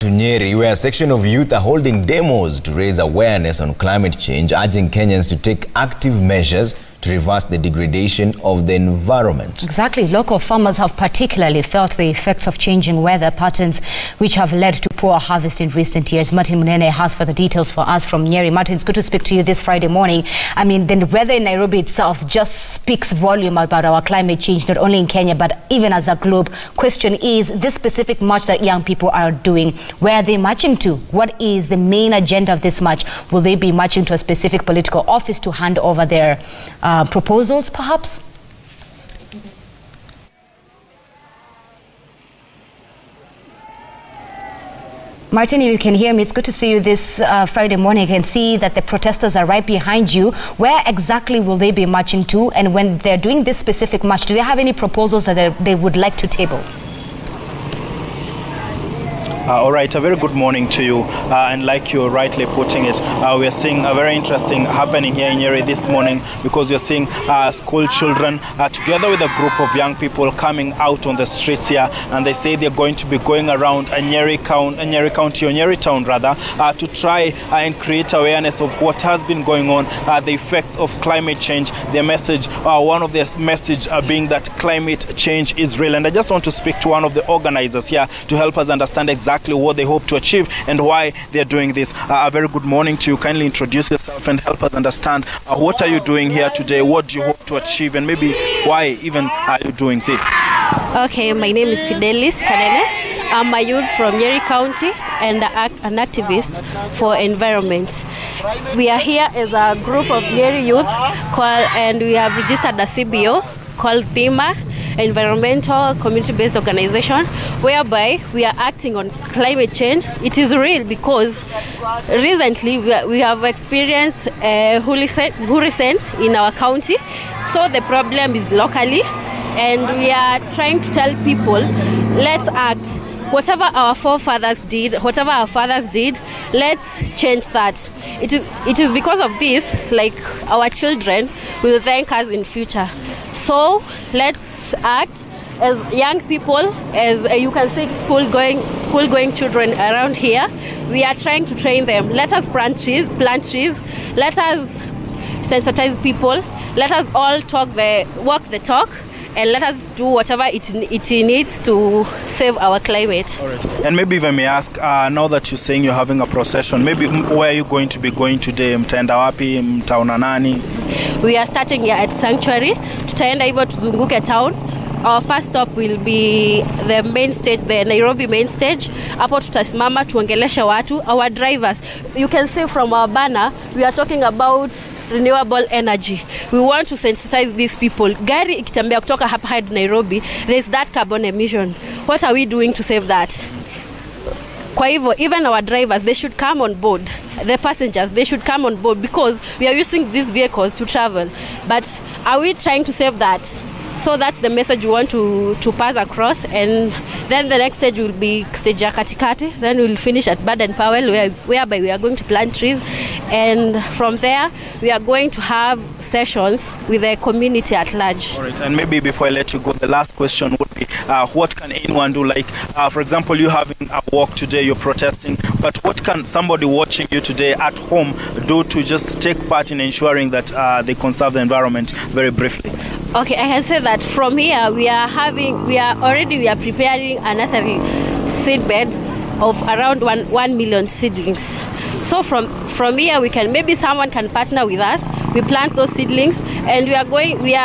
To Nyeri, where a section of youth are holding demos to raise awareness on climate change, urging Kenyans to take active measures to reverse the degradation of the environment. Exactly. Local farmers have particularly felt the effects of changing weather patterns, which have led to poor harvest in recent years. Martin Munene has further details for us from Nyeri. Martin, it's good to speak to you this Friday morning. I mean, the weather in Nairobi itself just speaks volume about our climate change, not only in Kenya, but even as a globe. Question is, this specific march that young people are doing, where are they marching to? What is the main agenda of this march? Will they be marching to a specific political office to hand over their proposals, perhaps? Martin, if you can hear me, it's good to see you this Friday morning. You can see that the protesters are right behind you. Where exactly will they be marching to? And when they're doing this specific march, do they have any proposals that they would like to table? All right, a very good morning to you. And like you're rightly putting it, we are seeing a very interesting happening here in Nyeri this morning, because we're seeing school children together with a group of young people coming out on the streets here, and they say they're going to be going around Nyeri County, or Nyeri town rather, to try and create awareness of what has been going on, the effects of climate change. Their message, one of their message being that climate change is real. And I just want to speak to one of the organizers here to help us understand exactly what they hope to achieve and why they're doing this. A very good morning to you. Kindly introduce yourself and help us understand what are you doing here today, what do you hope to achieve, and maybe why even are you doing this? Okay, my name is Fidelis Kanene. I'm a youth from Nyeri County and an activist for environment. We are here as a group of Nyeri youth and we have registered a CBO called THIMA, environmental community-based organization, whereby we are acting on climate change. It is real because recently we have experienced hurricane in our county, so the problem is locally, and we are trying to tell people, let's act. Whatever our forefathers did, whatever our fathers did, let's change that. It is because of this, like, our children will thank us in future. So let's act as young people, as you can see school-going children around here. We are trying to train them. Let us plant trees. Let us sensitize people. Let us all walk the talk, and let us do whatever it needs to save our climate. All right. And maybe if I may ask, now that you're saying you're having a procession, maybe where are you going to be going today? Mtaenda wapi? Mtaona nani? We are starting here at Sanctuary. Tutaenda hivyo tuzunguke town. Our first stop will be the main stage, the Nairobi main stage. Hapo tutasimama tuongeleshe watu, our drivers. You can see from our banner, we are talking about renewable energy. We want to sensitize these people. Gari ikitembea kutoka hapa hadi Nairobi, there is that carbon emission. What are we doing to save that? Kwa hivyo, even our drivers, they should come on board. The passengers, they should come on board, because we are using these vehicles to travel. But are we trying to save that? So that's the message we want to pass across. And then the next stage will be stage ya katikati. Then we'll finish at Baden Powell, whereby we are going to plant trees. And from there, we are going to have sessions with the community at large. All right. And maybe before I let you go, the last question would be, what can anyone do? Like, for example, you having a walk today, you're protesting, but what can somebody watching you today at home do to just take part in ensuring that they conserve the environment? Very briefly. Okay, I can say that from here we are preparing a nursery seedbed of around 1 million seedlings. So from here maybe someone can partner with us. We plant those seedlings, and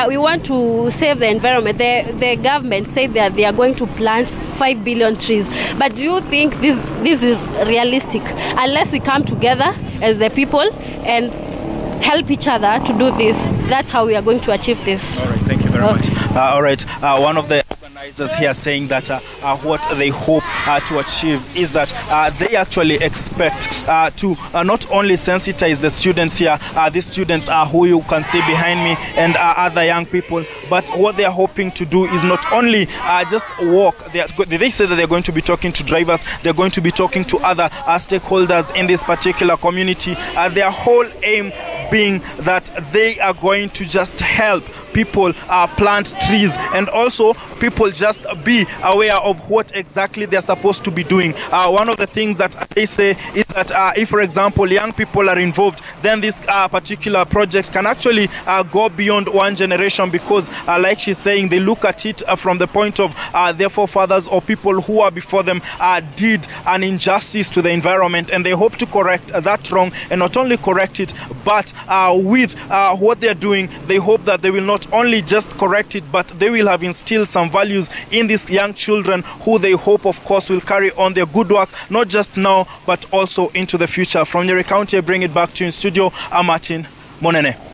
we want to save the environment. The government said that they are going to plant 5 billion trees. But do you think this is realistic? Unless we come together as the people and help each other to do this, that's how we are going to achieve this. All right, thank you very much. All right, one of the organizers here saying that what they hope to achieve is that they actually expect to not only sensitize the students here, these students are who you can see behind me, and other young people, but what they are hoping to do is not only just walk. They say that they're going to be talking to drivers, they're going to be talking to other stakeholders in this particular community. Their whole aim being that they are going to just help people plant trees, and also people just be aware of what exactly they're supposed to be doing. One of the things that they say is that if, for example, young people are involved, then this particular project can actually go beyond one generation, because like she's saying, they look at it from the point of their forefathers or people who are before them did an injustice to the environment, and they hope to correct that wrong, and not only correct it, but with what they're doing, they hope that they will not only just correct it, but they will have instilled some values in these young children, who they hope, of course, will carry on their good work, not just now, but also into the future. From Nyeri County, I bring it back to you in studio. I'm Martin Monene.